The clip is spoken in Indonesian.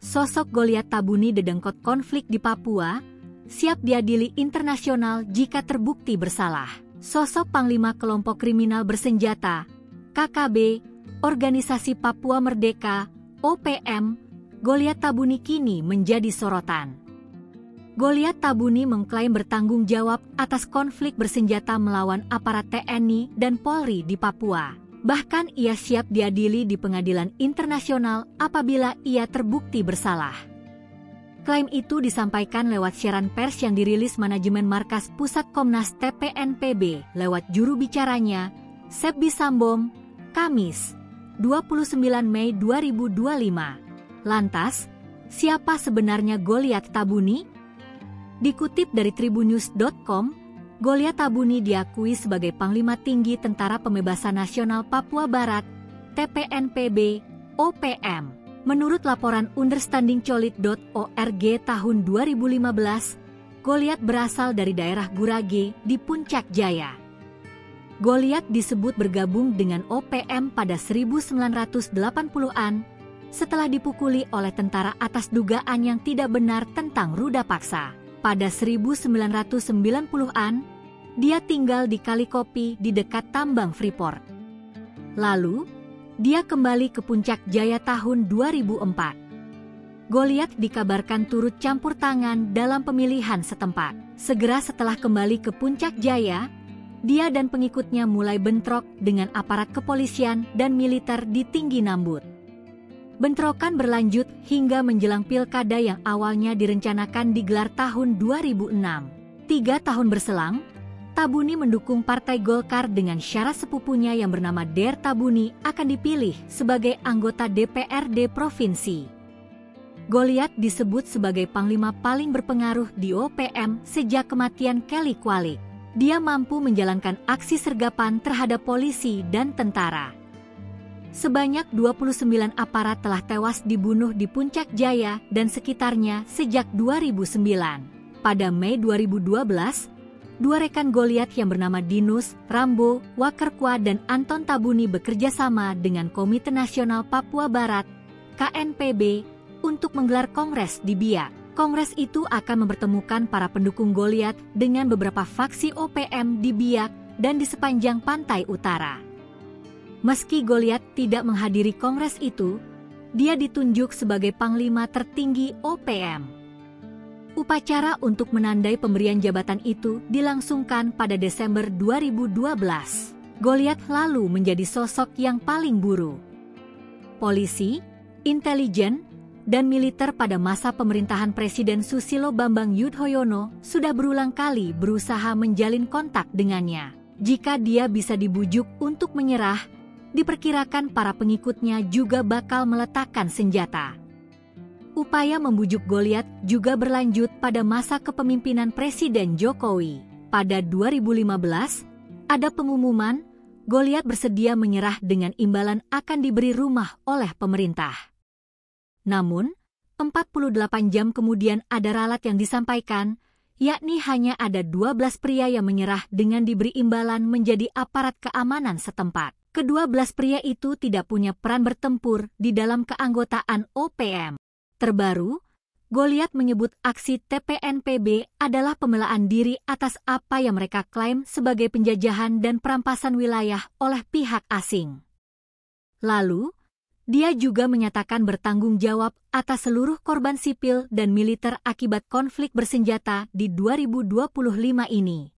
Sosok Goliat Tabuni dedengkot konflik di Papua, siap diadili internasional jika terbukti bersalah. Sosok Panglima Kelompok Kriminal Bersenjata, KKB, Organisasi Papua Merdeka, OPM, Goliat Tabuni kini menjadi sorotan. Goliat Tabuni mengklaim bertanggung jawab atas konflik bersenjata melawan aparat TNI dan Polri di Papua. Bahkan ia siap diadili di pengadilan internasional apabila ia terbukti bersalah. Klaim itu disampaikan lewat siaran pers yang dirilis manajemen Markas Pusat Komnas TPNPB lewat juru bicaranya, Sepbi Sambom, Kamis, 29 Mei 2025. Lantas, siapa sebenarnya Goliat Tabuni? Dikutip dari tribunnews.com, Goliat Tabuni diakui sebagai Panglima Tinggi Tentara Pembebasan Nasional Papua Barat, TPNPB, OPM. Menurut laporan understandingcolit.org tahun 2015, Goliat berasal dari daerah Gurage di Puncak Jaya. Goliat disebut bergabung dengan OPM pada 1980-an, setelah dipukuli oleh tentara atas dugaan yang tidak benar tentang ruda paksa. Pada 1990-an, dia tinggal di Kalikopi di dekat tambang Freeport. Lalu, dia kembali ke Puncak Jaya tahun 2004. Goliat dikabarkan turut campur tangan dalam pemilihan setempat. Segera setelah kembali ke Puncak Jaya, dia dan pengikutnya mulai bentrok dengan aparat kepolisian dan militer di Tinggi Nambut. Bentrokan berlanjut hingga menjelang pilkada yang awalnya direncanakan digelar tahun 2006. 3 tahun berselang, Tabuni mendukung Partai Golkar dengan syarat sepupunya yang bernama Der Tabuni akan dipilih sebagai anggota DPRD Provinsi. Goliat disebut sebagai panglima paling berpengaruh di OPM sejak kematian Kelly Kwalik. Dia mampu menjalankan aksi sergapan terhadap polisi dan tentara. Sebanyak 29 aparat telah tewas dibunuh di Puncak Jaya dan sekitarnya sejak 2009. Pada Mei 2012, 2 rekan Goliat yang bernama Dinus, Rambo, Wakerkwa dan Anton Tabuni bekerja sama dengan Komite Nasional Papua Barat, KNPB, untuk menggelar kongres di Biak. Kongres itu akan mempertemukan para pendukung Goliat dengan beberapa faksi OPM di Biak dan di sepanjang pantai utara. Meski Goliat tidak menghadiri kongres itu, dia ditunjuk sebagai panglima tertinggi OPM. Upacara untuk menandai pemberian jabatan itu dilangsungkan pada Desember 2012. Goliat lalu menjadi sosok yang paling buruk. Polisi, intelijen, dan militer pada masa pemerintahan Presiden Susilo Bambang Yudhoyono sudah berulang kali berusaha menjalin kontak dengannya. Jika dia bisa dibujuk untuk menyerah, diperkirakan para pengikutnya juga bakal meletakkan senjata. Upaya membujuk Goliat juga berlanjut pada masa kepemimpinan Presiden Jokowi. Pada 2015, ada pengumuman Goliat bersedia menyerah dengan imbalan akan diberi rumah oleh pemerintah. Namun, 48 jam kemudian ada ralat yang disampaikan, yakni hanya ada 12 pria yang menyerah dengan diberi imbalan menjadi aparat keamanan setempat. Ke-12 pria itu tidak punya peran bertempur di dalam keanggotaan OPM. Terbaru, Goliat menyebut aksi TPNPB adalah pembelaan diri atas apa yang mereka klaim sebagai penjajahan dan perampasan wilayah oleh pihak asing. Lalu, dia juga menyatakan bertanggung jawab atas seluruh korban sipil dan militer akibat konflik bersenjata di 2025 ini.